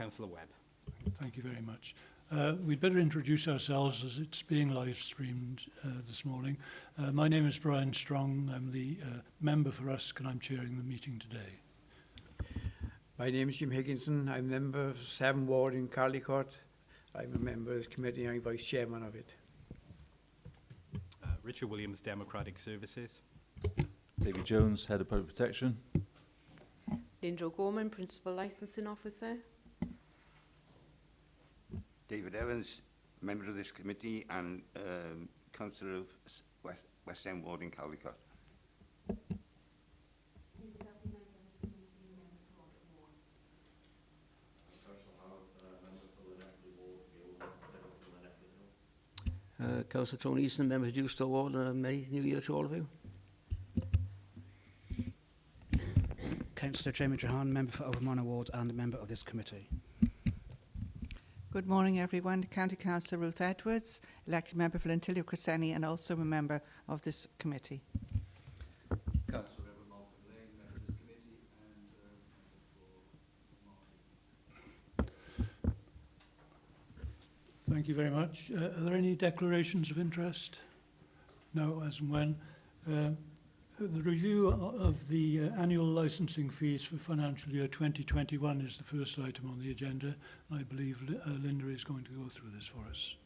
Councillor Webb. Thank you very much. We'd better introduce ourselves as it's being live streamed this morning. My name is Brian Strong. I'm the member for Usk and I'm chairing the meeting today. My name is Jim Higginson. I'm a member of 7 Ward in Caldicot. I'm a member of this committee and I'm vice chairman of it. Richard Williams, Democratic Services. David Jones, Head of Public Protection. Linda O'Gorman, Principal Licensing Officer. David Evans, member of this committee and councillor of West End Ward in Caldicot. Councillor Tony Easton, member of Dewstow Ward, and Merry New Year to all of you. Councillor Jamie Trahan, member for Overmorna Ward and a member of this committee. Good morning, everyone. County Councillor Ruth Edwards, elected member for Lintilio Cresceni and also a member of this committee. Councillor Edward Malcolm Lane, member of this committee and Thank you very much. Are there any declarations of interest? No, as and when. The review of the annual licensing fees for financial year 2021 is the first item on the agenda. I believe Linda is going to go through this for us.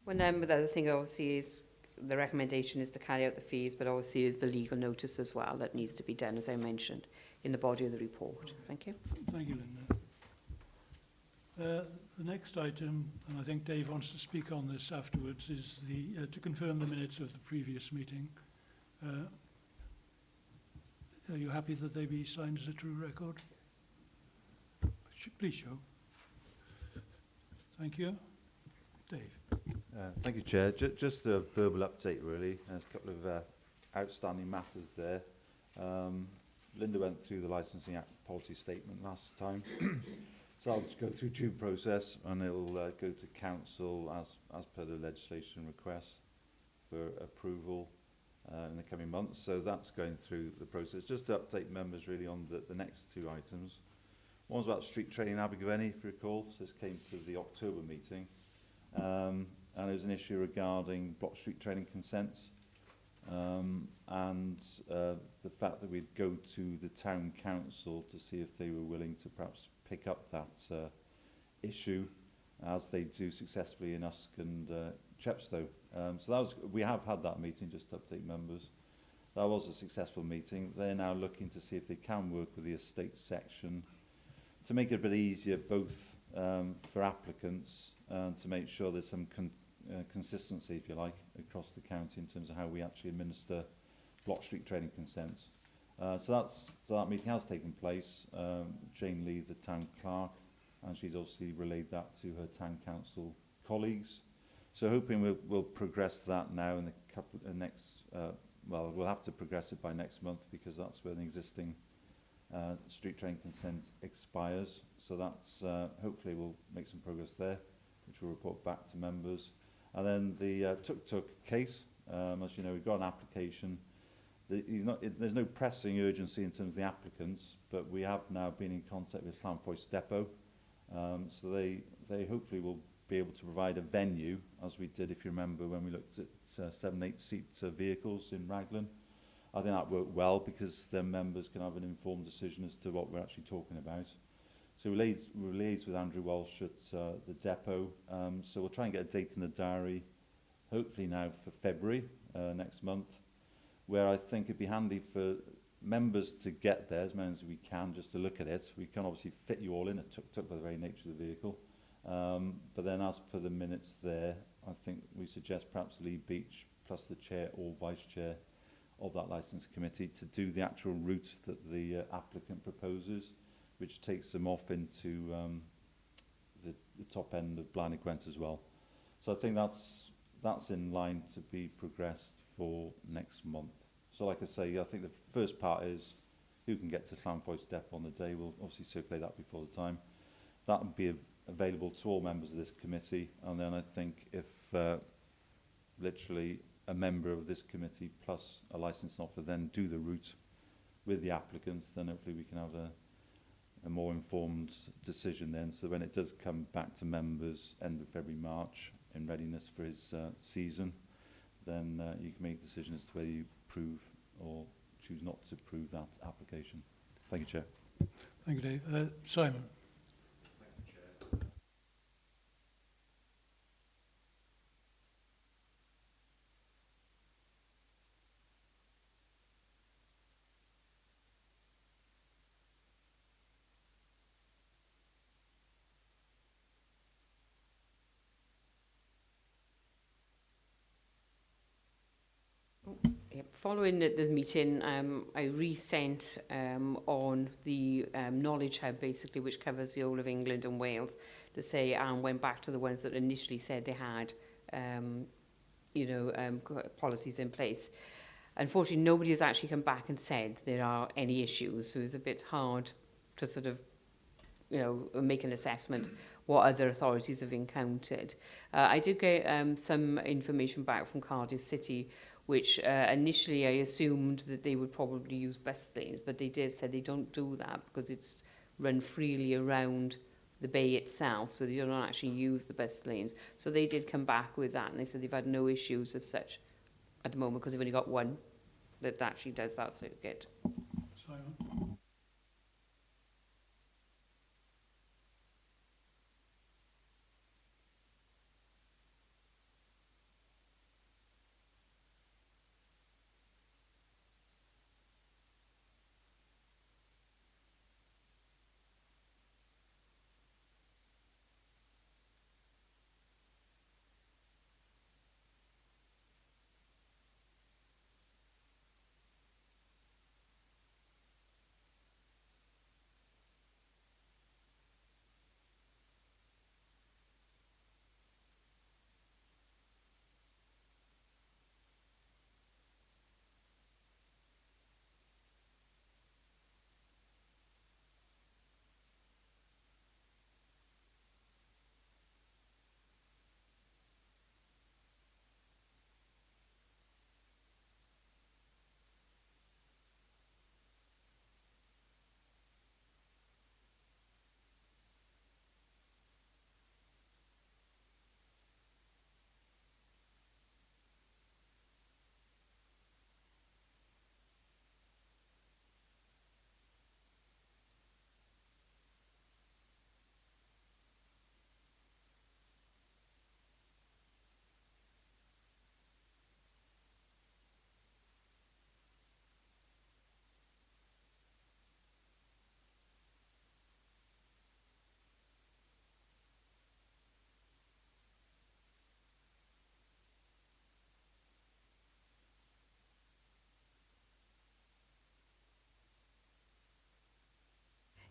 Well, the other thing obviously is the recommendation is to carry out the fees, but obviously is the legal notice as well that needs to be done, as I mentioned, in the body of the report. Thank you. Thank you, Linda. The next item, and I think Dave wants to speak on this afterwards, is to confirm the minutes of the previous meeting. Are you happy that they be signed as a true record? Please show. Thank you. Dave. Thank you, Chair. Just a verbal update, really. There's a couple of outstanding matters there. Linda went through the Licensing Act policy statement last time. So I'll just go through due process, and it'll go to Council as per the legislation request for approval in the coming months. So that's going through the process. Just to update members, really, on the next two items. One's about street trading in Abergavenny, if you recall. So this came to the October meeting. And there was an issue regarding block street trading consents, and the fact that we'd go to the town council to see if they were willing to perhaps pick up that issue, as they do successfully in Usk and Chepstow. So we have had that meeting, just to update members. That was a successful meeting. They're now looking to see if they can work with the estate section to make it a bit easier, both for applicants and to make sure there's some consistency, if you like, across the county in terms of how we actually administer block street trading consents. So that meeting has taken place. Jane Lee, the town clerk, and she's obviously relayed that to her town council colleagues. So hoping we'll progress that now in the next. Well, we'll have to progress it by next month because that's when the existing street trading consent expires. So that's hopefully we'll make some progress there, which we'll report back to members. And then the tuk-tuk case, as you know, we've got an application. There's no pressing urgency in terms of the applicants, but we have now been in contact with Llanfoes Depot. So they hopefully will be able to provide a venue, as we did, if you remember, when we looked at 7-8 seat vehicles in Raglan. I think that worked well because their members can have an informed decision as to what we're actually talking about. So we liaised with Andrew Walsh at the depot. So we'll try and get a date in the diary, hopefully now for February next month, where I think it'd be handy for members to get there as many as we can, just to look at it. We can obviously fit you all in a tuk-tuk by the very nature of the vehicle. But then as per the minutes there, I think we suggest perhaps Lee Beach plus the chair or vice chair of that licence committee to do the actual route that the applicant proposes, which takes them off into the top end of Blaenau Gwent as well. So I think that's in line to be progressed for next month. So like I say, I think the first part is who can get to Llanfoes Depot on the day. We'll obviously circulate that before the time. That will be available to all members of this committee. And then I think if literally a member of this committee plus a licensing officer then do the route with the applicants, then hopefully we can have a more informed decision then. So when it does come back to members end of February, March, in readiness for his season, then you can make a decision as to whether you approve or choose not to approve that application. Thank you, Chair. Thank you, Dave. Simon. Following the meeting, I resent on the Knowledge Hub, basically, which covers the whole of England and Wales, to say, and went back to the ones that initially said they had, policies in place. Unfortunately, nobody has actually come back and said there are any issues, so it's a bit hard to sort of, make an assessment what other authorities have encountered. I did get some information back from Cardiff City, which initially I assumed that they would probably use bus lanes, but they did say they don't do that because it's run freely around the bay itself, so they don't actually use the bus lanes. So they did come back with that, and they said they've had no issues as such at the moment because they've only got one that actually does that circuit. Simon.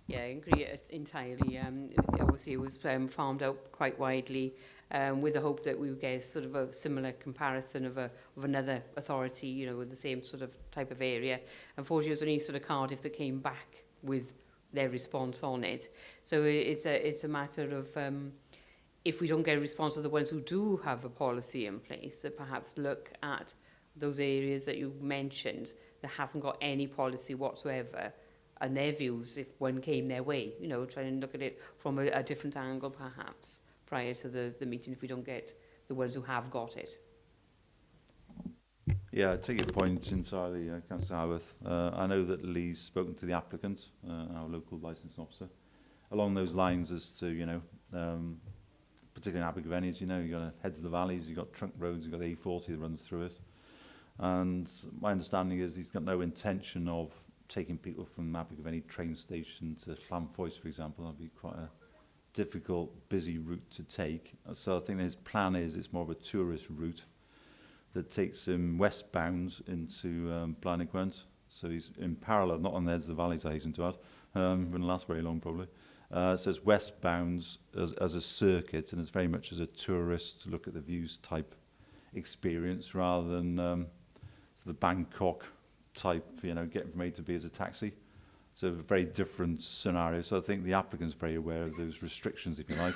Yeah, I agree entirely. Obviously, it was farmed out quite widely with the hope that we would get sort of a similar comparison of another authority, you know, with the same sort of type of area. Unfortunately, it was only sort of Cardiff that came back with their response on it. So it's a matter of if we don't get a response to the ones who do have a policy in place, that perhaps look at those areas that you mentioned that hasn't got any policy whatsoever, and their views if one came their way, you know, try and look at it from a different angle perhaps prior to the meeting if we don't get the ones who have got it. Yeah, I take your point entirely, Councillor Howarth. I know that Lee's spoken to the applicant, our local licensing officer, along those lines as to, you know, particularly in Abergavenny, as you know, you've got heads of the valleys, you've got trunk roads, you've got the A40 that runs through it. And my understanding is he's got no intention of taking people from Abergavenny train station to Llanfoes, for example. That'd be quite a difficult, busy route to take. So I think his plan is it's more of a tourist route that takes him westbound into Blaenau-Gwent. So he's in parallel, not on the edge of the valleys, I hasten to add. Wouldn't last very long, probably. So it's westbound as a circuit, and it's very much as a tourist, look at the views type experience, rather than the Bangkok type, you know, getting from A to B as a taxi. So a very different scenario. So I think the applicant's very aware of those restrictions, if you like,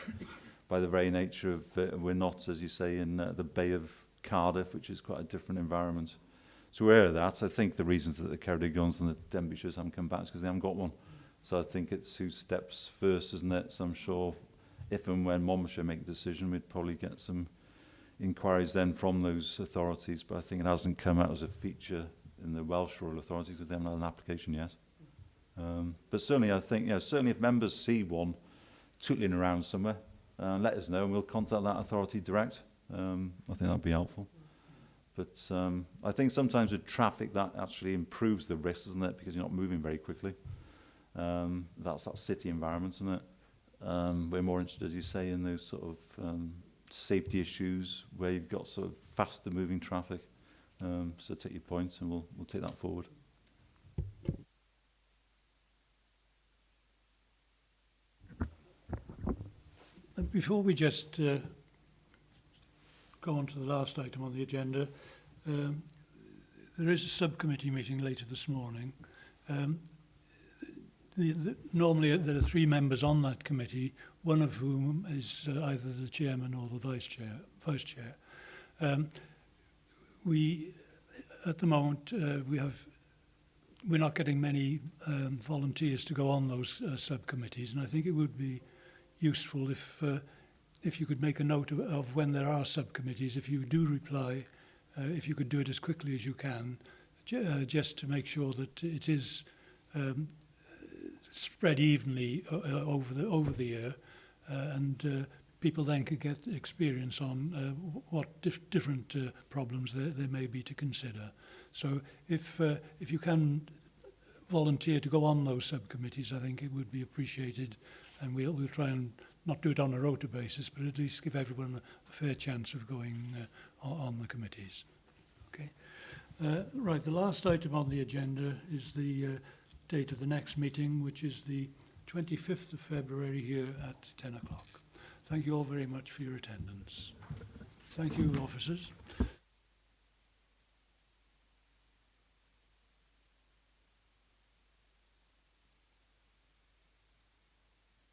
by the very nature of we're not, as you say, in the Bay of Cardiff, which is quite a different environment. So we're aware of that. I think the reasons that the Ceredigions and the Denbighshires haven't come back is because they haven't got one. So I think it's who steps first, isn't it? So I'm sure if and when Monmouthshire make a decision, we'd probably get some inquiries then from those authorities, but I think it hasn't come out as a feature in the Welsh rural authorities because they haven't had an application yet. But certainly I think, you know, certainly if members see one tootling around somewhere, let us know and we'll contact that authority direct. I think that'd be helpful. But I think sometimes with traffic that actually improves the risk, doesn't it? Because you're not moving very quickly. That's that city environment, isn't it? We're more interested, as you say, in those sort of safety issues where you've got sort of faster moving traffic. So take your point and we'll take that forward. Before we just go on to the last item on the agenda, there is a subcommittee meeting later this morning. Normally there are 3 members on that committee, one of whom is either the chairman or the vice chair. We, at the moment, we're not getting many volunteers to go on those subcommittees, and I think it would be useful if you could make a note of when there are subcommittees. If you do reply, if you could do it as quickly as you can, just to make sure that it is spread evenly over the year, and people then could get experience on what different problems there may be to consider. So if you can volunteer to go on those subcommittees, I think it would be appreciated, and we'll try and not do it on a rota basis, but at least give everyone a fair chance of going on the committees. Okay. Right, the last item on the agenda is the date of the next meeting, which is the 25th of February here at 10 o'clock. Thank you all very much for your attendance. Thank you, officers.